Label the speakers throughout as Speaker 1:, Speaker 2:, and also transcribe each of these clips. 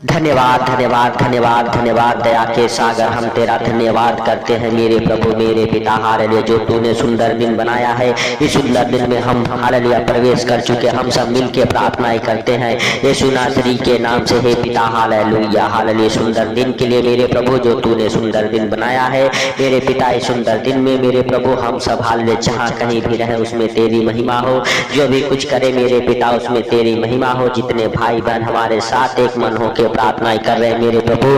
Speaker 1: धन्यवाद धन्यवाद धन्यवाद धन्यवाद दया के सागर, हम तेरा धन्यवाद करते हैं मेरे प्रभु मेरे पिता। हालेलुया, जो तूने सुंदर दिन बनाया है, इस सुंदर दिन में हम हालेलुया प्रवेश कर चुके। हम सब मिलके प्रार्थनाएं करते हैं यीशु नासरी के नाम से। हे पिता हालेलुया हालेलुया, सुंदर दिन के लिए मेरे प्रभु जो तूने सुंदर दिन बनाया है मेरे पिता, इस सुंदर दिन में मेरे प्रभु हम सब हालेलुया जहाँ कहीं भी रहे उसमें तेरी महिमा हो। जो भी कुछ करे मेरे पिता उसमें तेरी महिमा हो। जितने भाई बहन हमारे साथ एक मन होकर प्रार्थनाएं कर रहे हैं मेरे प्रभु,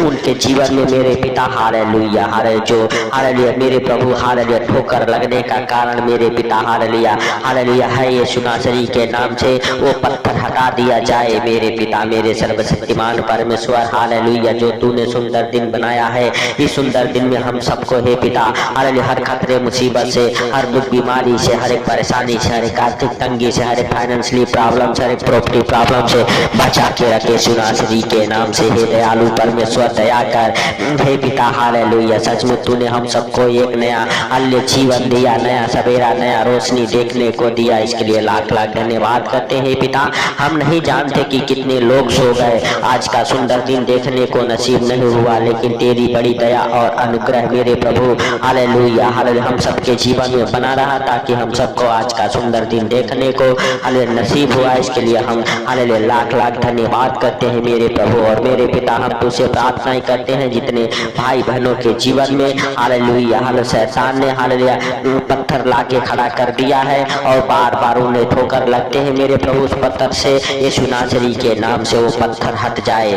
Speaker 1: उनके जीवन में मेरे पिता हालेलुया हालेलुया, जो हालेलुया मेरे प्रभु हालेलुया ठोकर लगने का कारण मेरे पिता हालेलुया हालेलुया है, यीशु नासरी के नाम से वो पत्थर हटा दिया जाए मेरे पिता मेरे सर्वशक्तिमान परमेश्वर। हालेलुया, जो तूने सुंदर दिन बनाया है, इस सुंदर दिन में हम सबको हे पिता हालेलुया हर खतरे मुसीबत से, हर दुख बीमारी से, हर एक परेशानी से, हर एक आर्थिक तंगी से, हर एक फाइनेंशियली प्रॉब्लम से, हर एक प्रॉपर्टी प्रॉब्लम से बचा के रखे यीशु नासरी के नाम से। हे दयालु परमेश्वर दया कर हे पिता हालेलुया, सच में तूने हम सबको एक नया अल्य जीवन दिया, नया सवेरा, नया रोशनी देखने को दिया। इसके लिए लाख लाख धन्यवाद करते हैं पिता। हम नहीं जानते कि कितने लोग सो गए, आज का सुंदर दिन देखने को नसीब नहीं हुआ, लेकिन तेरी बड़ी दया और अनुग्रह मेरे प्रभु हालेलुया हालेलुया हम सबके जीवन में बना रहा, ताकि हम सबको आज का सुंदर दिन देखने को हालेलुया नसीब हुआ। इसके लिए हम हालेलुया लाख लाख धन्यवाद करते हैं मेरे प्रभु और मेरे पिता। हम तुझसे प्रार्थनाएं करते हैं जितने भाई बहनों के जीवन में हालेलुया हालेलुया शैतान ने हालेलुया पत्थर लाके खड़ा कर दिया है और बार बार उन्हें ठोकर लगते हैं मेरे प्रभु, उस पत्थर से यीशु नासरी के नाम से वो पत्थर हट जाए।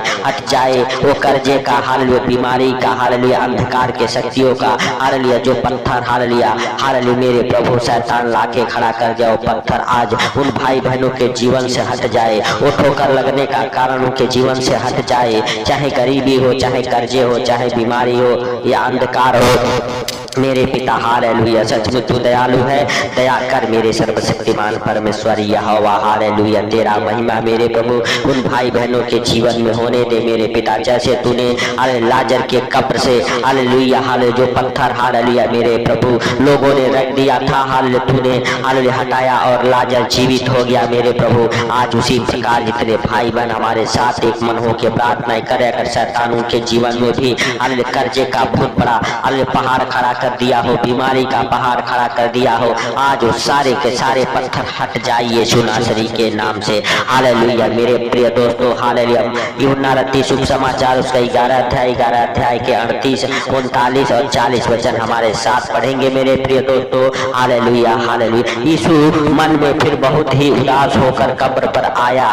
Speaker 1: वो कर्जे का हालेलुया, बीमारी का हालेलुया, अंधकार के शक्तियों का हालेलुया जो पत्थर हालेलुया हालेलुया मेरे प्रभु शैतान लाके खड़ा कर गया, वो पत्थर आज उन भाई बहनों के जीवन से हट जाए। वो ठोकर लगने का कारण उनके जीवन से हट जाए, चाहे गरीबी हो, चाहे कर्जे हो, चाहे बीमारी हो या अंधकार हो मेरे पिता हालेलुया। सच में तू दयालु है, दया कर मेरे सर्वशक्तिमान परमेश्वर यहोवा हालेलुया। तेरा महिमा मेरे प्रभु उन भाई बहनों के जीवन में होने दे मेरे पिता, जैसे तूने लाजर के कब्र से हालेलुया हालेलुया जो पत्थर हालेलुया मेरे प्रभु लोगों ने रख दिया था, हालेलुया तूने हालेलुया हटाया और लाजर जीवित हो गया मेरे प्रभु। आज उसी प्रकार जितने भाई बहन हमारे साथ एक मन हो के प्रार्थनाएं करे, अगर शैतान के जीवन में भी हालेलुया कर्जे का बहुत बड़ा हालेलुया पहाड़ खड़ा कर दिया हो, बीमारी का पहाड़ खड़ा कर दिया हो, आज वो सारे के सारे पत्थर हट जाइए यीशु नासरी के नाम से हालेलुया। मेरे प्रिय दोस्तों हालेलुया यूहन्ना रत्ती शुभ समाचार उसका 11 अध्याय के 38, 39 और 40 वचन हमारे साथ पढ़ेंगे मेरे प्रिय दोस्तों हालेलुया हालेलुया। यीशु मन में फिर बहुत ही उदास होकर कब्र पर आया।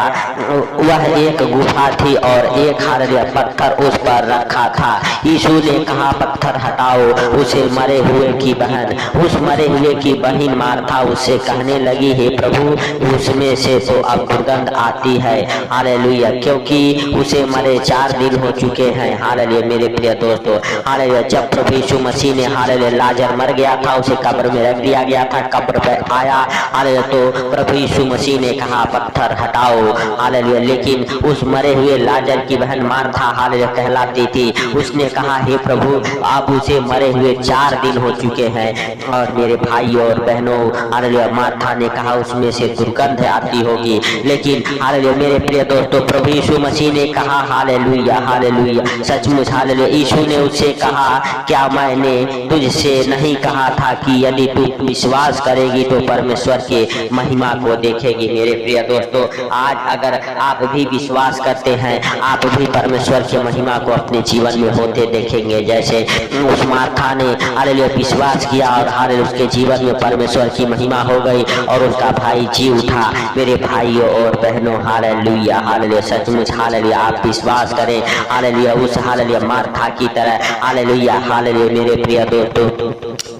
Speaker 1: वह एक गुफा थी और एक हालेलुया पत्थर उस पर रखा था। यीशु ने कहा पत्थर हटाओ। उसे मरे हुए की बहन, उस मरे हुए की बहन मार्था उससे कहने लगी हे प्रभु उसमें से तो अब दुर्गंध आती है हालेलुया, क्योंकि उसे मरे 4 दिन हो चुके हैं हालेलुया। मेरे प्रिय दोस्तों हालेलुया जब प्रभु यीशु मसीह ने हालेलुया लाजर मर गया था, उसे कब्र में रख दिया गया था, कब्र पर आया हालेलुया तो प्रभु यीशु मसीह ने कहा पत्थर हटाओ हालेलुया। लेकिन उस मरे हुए लाजर की बहन मार्था हालेलुया कहलाती थी, उसने कहा हे प्रभु आप उसे मरे हुए 4 दिन हो चुके हैं। और मेरे भाई और बहनों हालेलुया मार्था ने कहा उसमें से दुर्गंध आती होगी, लेकिन हालेलुया मेरे प्रिय दोस्तों प्रभु यीशु मसीह ने कहा हालेलुया हालेलुया सचमुच हालेलुया। यीशु ने उससे कहा क्या मैंने तुझसे नहीं कहा था कि यदि तू विश्वास करेगी तो परमेश्वर के महिमा को देखेगी। मेरे प्रिय दोस्तों आज अगर आप भी विश्वास करते हैं, आप भी परमेश्वर की महिमा को अपने जीवन में होते देखेंगे, जैसे उस मार्था ने हालेलुया विश्वास किया और हालेलुया उसके जीवन में परमेश्वर की महिमा हो गई और उसका भाई जी उठा। मेरे भाइयों और बहनों हालेलुया हालेलुया सचमुच हालेलुया आप विश्वास करें हालेलुया उस हालेलुया मार्था की तरह हालेलुया हालेलुया। मेरे प्रिय दोस्तों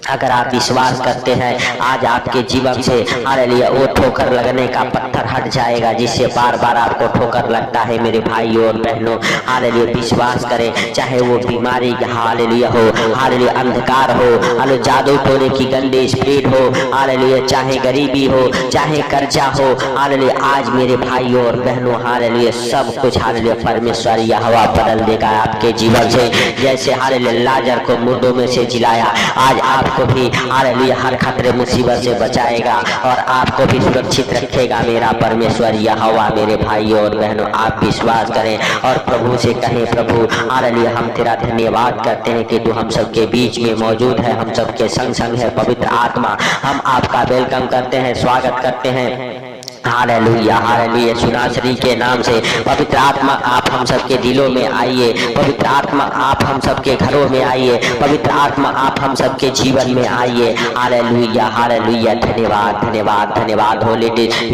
Speaker 1: अगर आप विश्वास करते हैं आज आपके जीवन से हालेलुया वो ठोकर लगने का पत्थर हट जाएगा, जिससे बार बार आपको ठोकर लगता है। मेरे भाइयों और बहनों हालेलुया विश्वास करें, चाहे वो बीमारी हालेलुया हो, हालेलुया अंधकार अंधकार हो, हाले जादू टोने की गंदी स्प्रिट हो, हालेलुया, चाहे गरीबी हो, चाहे कर्जा हो, हालेलुया, आज मेरे भाइयों और बहनों, हालेलुया, सब कुछ हालेलुया परमेश्वर यह हवा बदल देगा आपके जीवन से। जैसे हालेलुया लाजर को मुर्दों में से जिलाया, आज आपको भी हालेलुया हर खतरे मुसीबत से बचाएगा और आपको भी सुरक्षित रखेगा मेरा परमेश्वर यह हवा। मेरे भाइयों और बहनों, आप विश्वास करें और प्रभु से कहें, प्रभु हालेलुया हम तेरा धन्यवाद करते हैं कि तू हम सबके बीच में मौजूद है, हम सबके संग संग है। पवित्र आत्मा, हम आपका वेलकम करते हैं, स्वागत करते हैं। हालेलुया, हालेलुया, सुनासरी के नाम से पवित्र आत्मा आप हम सबके दिलों में आइए, पवित्र आत्मा आप हम सबके घरों में आइए, पवित्र आत्मा आप हम सबके जीवन में आइए। हालेलुया, हालेलुया, धन्यवाद धन्यवाद धन्यवाद होली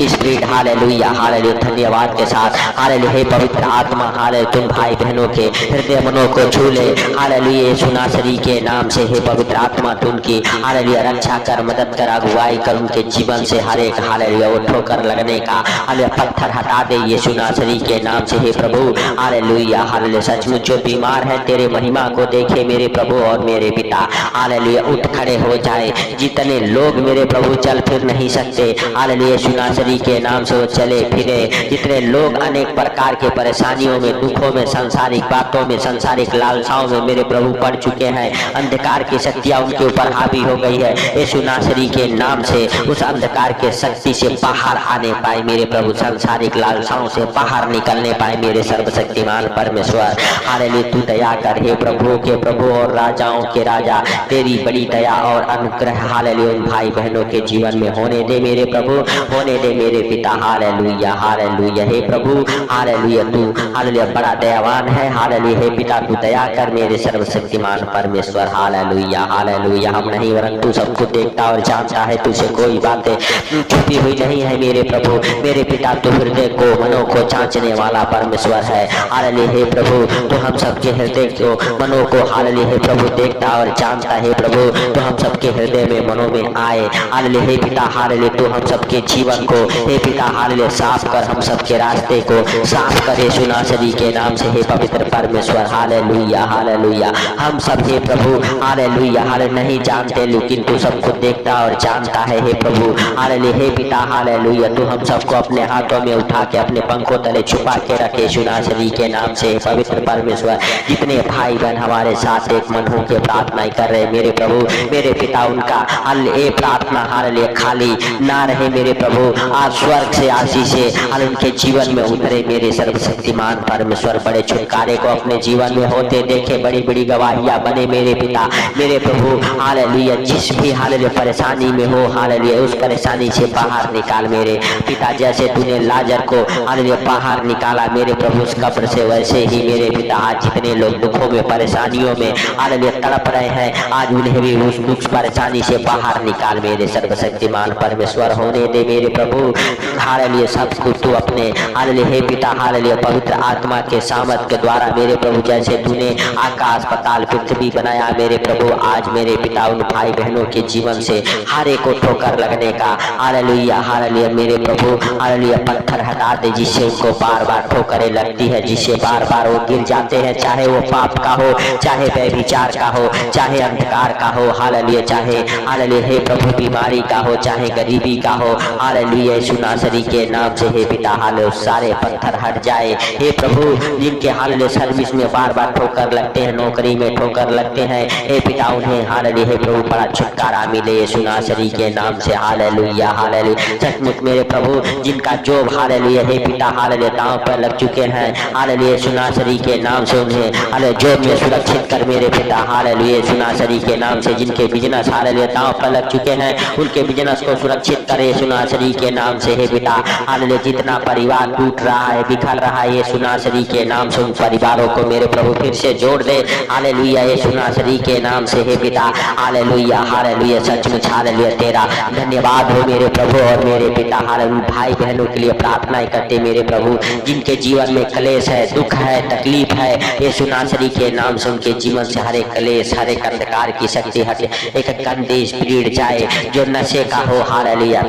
Speaker 1: स्पिरिट, हालेलुया हालेलुया, धन्यवाद के साथ हालेलुया हे पवित्र आत्मा, हालेलुया तुम भाई बहनों के हृदय मनों को छू ले, हालेलुया सुनासरी के नाम से हे पवित्र आत्मा तुम की हालेलुया रक्षा कर, मदद कर, अगुवाई कर, उनके जीवन से हर एक हालेलुया वो ठोकर लगने का हालेलुया पत्थर हटा दे यीशु नासरी के नाम से हे प्रभु। हालेलुया, हालेलुया, सचमुच जो बीमार है तेरे महिमा को देखे मेरे प्रभु और मेरे पिता, हालेलुया उठ खड़े हो जाए। जितने लोग मेरे प्रभु चल फिर नहीं सकते, हालेलुया यीशु नासरी के नाम से वो चले फिरे। जितने लोग अनेक प्रकार के परेशानियों में, दुखों में, सांसारिक बातों में, सांसारिक लालसाओं में मेरे प्रभु पड़ चुके हैं, अंधकार की शक्तियां उनके ऊपर हावी हो गई है, यीशु नासरी के नाम से उस अंधकार के शक्ति से बाहर आने पाए मेरे प्रभु, सांसारिक लालसाओं से बाहर निकलने पाए मेरे सर्वशक्तिमान परमेश्वर। हालेलुया तू दया कर हे प्रभु के प्रभु और राजाओं के राजा, तेरी बड़ी दया और अनुग्रह हालेलुया उन भाई बहनों के जीवन में होने दे मेरे प्रभु, होने दे मेरे पिता। हालेलुया, हालेलुया हे प्रभु, हालेलुया तू हालेलुया बड़ा दयावान है, हालेलुया हे पिता तू दया कर मेरे सर्वशक्तिमान परमेश्वर। हालेलुया, हालेलुया, हम नहीं वरन तू सब कुछ देखता और जानता है, तुझसे कोई बातें छुपी हुई नहीं है मेरे प्रभु। मेरे पिता तू हृदय को, मनों को जांचने वाला परमेश्वर है। हालेलुया हे प्रभु तो हम सबके हृदय को, मनों को हालेलुया हे प्रभु देखता और जानता है प्रभु, तो हम सबके हृदय में, मनों में आए। हालेलुया हे पिता, हालेलुया तो हम सबके जीवन को हे पिता हालेलुया साफ कर, हम सबके रास्ते को साफ कर यीशु नासरी के नाम से हे पवित्र परमेश्वर। हालेलुया, हालेलुया, हम सब हे प्रभु हालेलुया हालेलुया नहीं जानते लेकिन तू सब कुछ देखता और जानता है हे प्रभु। हालेलुया हे पिता, हालेलुया तू हम सबको अपने हाथों में उठा के अपने पंखों तले छुपा के रखे यीशु नासरी के नाम से पवित्र परमेश्वर। जितने भाई बहन हमारे साथ एक मन हो के प्रार्थना कर रहे मेरे प्रभु, मेरे पिता उनका हालेलुया प्रार्थना हालेलुया खाली ना रहे मेरे प्रभु, आज स्वर्ग से आशीष से हालेलुया उनके जीवन में उतरे मेरे सर्वशक्तिमान परमेश्वर। बड़े छुटकारे को अपने जीवन में होते देखे, बड़ी बड़ी गवाहियां बने मेरे पिता मेरे प्रभु। हालेलुया जिस भी हालेलुया परेशानी में हो हालेलुया उस परेशानी से बाहर निकाल मेरे पिता, जैसे तूने लाजर को हालेलुया बाहर निकाला मेरे प्रभु उस कब्र से, वैसे ही मेरे पिता आज जितने लोग दुखों में, परेशानियों में हालेलुया तड़प रहे हैं, आज उन्हें भी उस दुख परेशानी से बाहर निकाल मेरे सर्वशक्तिमान परमेश्वर। होने दे मेरे प्रभु हालेलुया सब कुछ तू अपने हालेलुया हे पिता हालेलुया पवित्र आत्मा के सामर्थ के द्वारा मेरे प्रभु, जैसे तूने आकाश पाताल पृथ्वी बनाया मेरे प्रभु, आज मेरे पिता उन भाई बहनों के जीवन से हर एक को ठोकर लगने का हालेलुया हालेलुया मेरे प्रभु हालेलुया पत्थर हटा दे, जिससे उनको बार बार ठोकरें लगती है, जिससे बार बार वो गिर जाते हैं, चाहे वो पाप का हो, चाहे व्यभिचार का हो, चाहे अंधकार का हो हालेलुया, चाहे हालेलुया हे प्रभु बीमारी का हो, चाहे गरीबी का हो हालेलुया यीशु नासरी के नाम से हे पिता हालेलुया सारे पत्थर हट जाए हे प्रभु। जिनके हालेलुया सर्विस में बार बार ठोकर लगते हैं, नौकरी में ठोकर लगते हैं हे पिता, उन्हें हालेलुया हे प्रभु बड़ा छुटकारा मिले यीशु नासरी के नाम से। हालेलुया, हालेलुया सचमुच मेरे प्रभु जिनका जॉब हालेलुया हे पिता हालेलुया दांव पर लग चुके हैं हालेलुया यीशु नासरी के नाम से उन्हें हालेलुया जॉब में सुरक्षित कर मेरे पिता हालेलुया यीशु नासरी के नाम से। जिनके बिजनेस हालेलुया दांव पर लग चुके हैं उनके बिजनेस को सुरक्षित करे यीशु नासरी के नाम से हे पिता हालेलुया। जितना परिवार टूट रहा है, बिखर रहा है यीशु नासरी के नाम से, उन परिवारों को मेरे प्रभु फिर से जोड़ दे हालेलुया यीशु नासरी के नाम से हे पिता हालेलुया हालेलुया। सचमुच हालेलुया तेरा धन्यवाद हो मेरे प्रभु और मेरे पिता हालेलुया। भाई बहनों के लिए प्रार्थनाएं करते मेरे प्रभु, जिनके जीवन में क्लेश है, दुख है, तकलीफ है यीशु नासरी के नाम से, उनके जीवन से हर एक क्लेश, हर एक अंधकार की शक्ति हटे, एक गंदी स्पिरिट जाए जो नशे का हो हालेलुया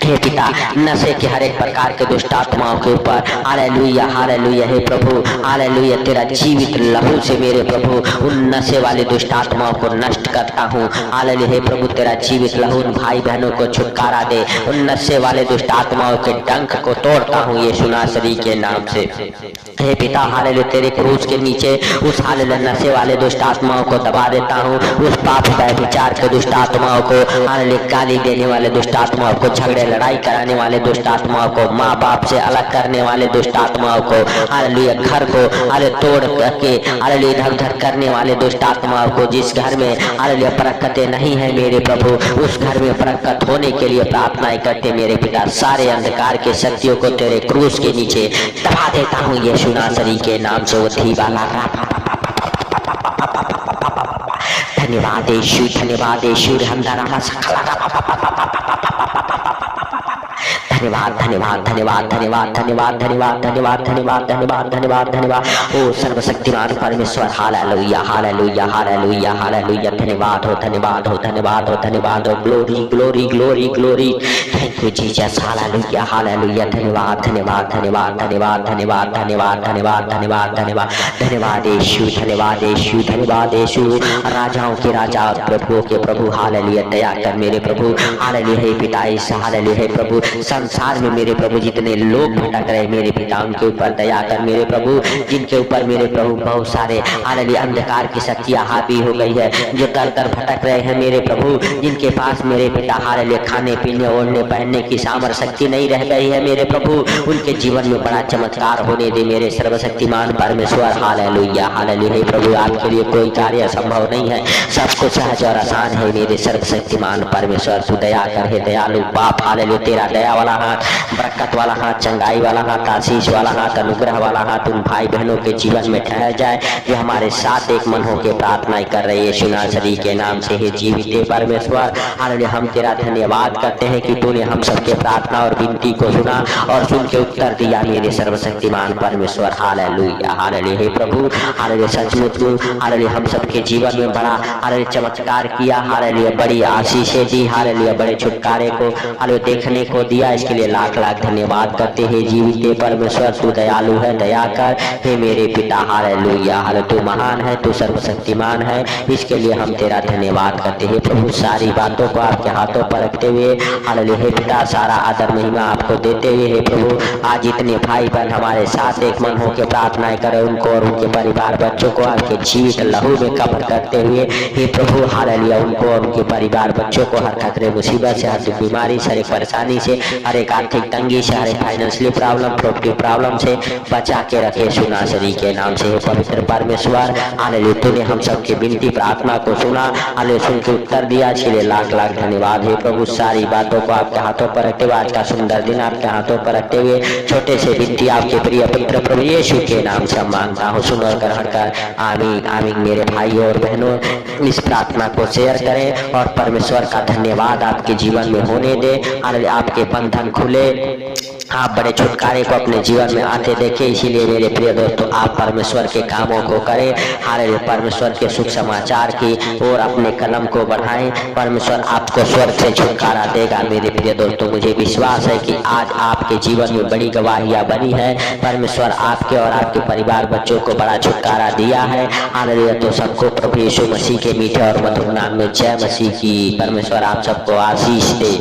Speaker 1: हे पिता, नशे के हर एक प्रकार के दुष्ट आत्माओं के ऊपर हालेलुया हालेलुया हे प्रभु हालेलुया, तेरा जीवित लहू से मेरे प्रभु उन नशे वाले दुष्ट आत्माओं को नष्ट करता हूँ। हालेलुया हे प्रभु, तेरा जीवित लहू उन भाई बहनों को छुटकारा दे, उन नशे वाले दुष्ट आत्माओं के डंक को तोड़ता हूँ यीशु नासरी के नाम से। हे पिता हालेलुया, तेरे क्रूस के नीचे उस हालेलुया नशे वाले दुष्ट आत्माओं को दबा देता हूँ, उस पाप व्यभिचार के दुष्ट आत्माओं को हालेलुया, गाली देने वाले दुष्ट आत्माओं को, झगड़े लड़ाई कराने वाले दुष्ट आत्माओं को, माँ बाप से अलग करने वाले दुष्ट आत्माओं को हालेलुया, घर को हालेलुया तोड़ करके हालेलुया इधर उधर करने वाले दुष्ट आत्माओं को, जिस घर में हालेलुया बरकतें नहीं है मेरे प्रभु, उस घर में बरकत होने के लिए प्रार्थनाएं करते मेरे पिता। सारे अंधकार के शक्तियों को तेरे क्रूस के नीचे दबा देता हूँ यीशु नासरी के नाम से। वो धन्यवाद यीशु, धन्यवाद यीशु, धन्यवाद धन्यवाद धन्यवाद धन्यवाद धन्यवाद धन्यवाद धन्यवाद धन्यवाद धन्यवाद धन्यवाद धन्यवाद ओ सर्वशक्तिमान परमेश्वर। हालेलुया हालेलुया हालेलुया हालेलुया, धन्यवाद हो धन्यवाद हो धन्यवाद हो धन्यवाद हो, glory glory glory glory, thank you Jesus. Hallelujah hallelujah, धन्यवाद धन्यवाद धन्यवाद धन्यवाद धन्यवाद धन्यवाद धन्यवाद धन्यवाद धन्यवाद धन्यवाद यीशु, धन्यवाद यीशु, धन्यवाद यीशु, राजाओं के राजा और प्रभुओं के प्रभु। हालेलुया, दया कर मेरे प्रभु। हालेलुया हे पिता ईसा, हालेलुया हे प्रभु, संसार में मेरे प्रभु जितने लोग भटक रहे मेरे पिता, उनके ऊपर दया कर मेरे प्रभु, जिनके ऊपर मेरे प्रभु बहुत सारे हालेलुया अंधकार की शक्तियां हावी हो गई है, जो दर दर भटक रहे हैं मेरे प्रभु, जिनके पास मेरे पिता हालेलुया खाने पीने ओढ़ने पहनने की सामर्थ्य शक्ति नहीं रह गई है मेरे प्रभु, उनके जीवन में बड़ा चमत्कार होने दे मेरे सर्वशक्तिमान परमेश्वर। हालेलुया हालेलुया हे प्रभु, आपके लिए कोई कार्य असंभव नहीं है, सब कुछ सहज और आसान है मेरे सर्वशक्तिमान परमेश्वर। तू दया कर हे दयालु बाप। हालेलुया, तेरा दया वाला हाथ, बरकत वाला हाथ, चंगाई वाला हाथ, आशीष वाला हाथ, अनुग्रह वाला हाथ उन भाई बहनों के जीवन में ठहर जाए जो हमारे साथ एक मन होकर प्रार्थनाएं कर रहे हैं यीशु नासरी के नाम से। हे जीवित परमेश्वर, हालेलुया हम तेरा धन्यवाद करते हैं कि तूने हम सबके प्रार्थना और विनती को सुना और सुन के उत्तर दिया मेरे सर्वशक्तिमान परमेश्वर। हालेलुया हालेलुया हे प्रभु, हालेलुया सचमुच हालेलुया हम सबके जीवन में बड़ा हालेलुया चमत्कार किया, हालेलुया बड़ी आशीषें दी, हालेलुया बड़े छुटकारे को हालेलुया देखने को दिया, इसके लिए लाख लाख धन्यवाद करते हैं जीवित परमेश्वर। तू दयालु है, दया कर हे मेरे पिता। हालेलुया हालेलुया, तू महान है, तू सर्वशक्तिमान है, इसके लिए हम तेरा धन्यवाद करते हैं प्रभु। सारी बातों को आपके हाथों पर रखते हुए हालेलुया हे पिता, सारा आदर महिमा आपको देते हुए हे प्रभु, आज इतने भाई बहन हमारे साथ एक मन होकर प्रार्थनाएं करें, उनको और उनके परिवार बच्चों को आपके जीवित लहू में कवर करते हुए हे प्रभु हालेलुया, उनको और उनके परिवार बच्चों को हर खतरे मुसीबत से, हर दुख बीमारी से, हर एक परेशानी से, हर एक आर्थिक तंगी से, हर एक फाइनेंशियली प्रॉब्लम प्रॉपर्टी प्रॉब्लम से बचा के रखे यीशु नासरी के नाम से। हे पवित्र परमेश्वर हालेलुया, तूने हम सबकी विनती प्रार्थना को सुना, हालेलुया सुन के उत्तर दिया, इसके लिए लाख लाख धन्यवाद हे प्रभु। सारी बातों को आपके हाथों पर रखते हुए, आज का सुंदर दिन आपके हाथों पर रखते हुए, छोटे से विनती आपके प्रिय पुत्र प्रभु यीशु के नाम से मांगता हूँ, सुनो ग्रहण कर। आमीन आमीन। मेरे भाइयों और बहनों, इस प्रार्थना को शेयर करें और परमेश्वर का धन्यवाद आपके जीवन में होने दे, आपके बंधन खुले, आप बड़े छुटकारे को अपने जीवन में आते देखें। इसीलिए मेरे प्रिय दोस्तों, आप परमेश्वर के कामों को करें, हालेलुया परमेश्वर के सुख समाचार की और अपने कलम को बढ़ाएं, परमेश्वर आपको स्वर्ग से छुटकारा देगा। मेरे प्रिय दोस्तों, मुझे विश्वास है कि आज आपके जीवन में बड़ी गवाहियां बनी है, परमेश्वर आपके और आपके परिवार बच्चों को बड़ा छुटकारा दिया है। हालेलुया, तो सबको प्रभु यीशु मसीह के मीठे और मधुर नाम में जय मसीह की। परमेश्वर आप सबको आशीष दे।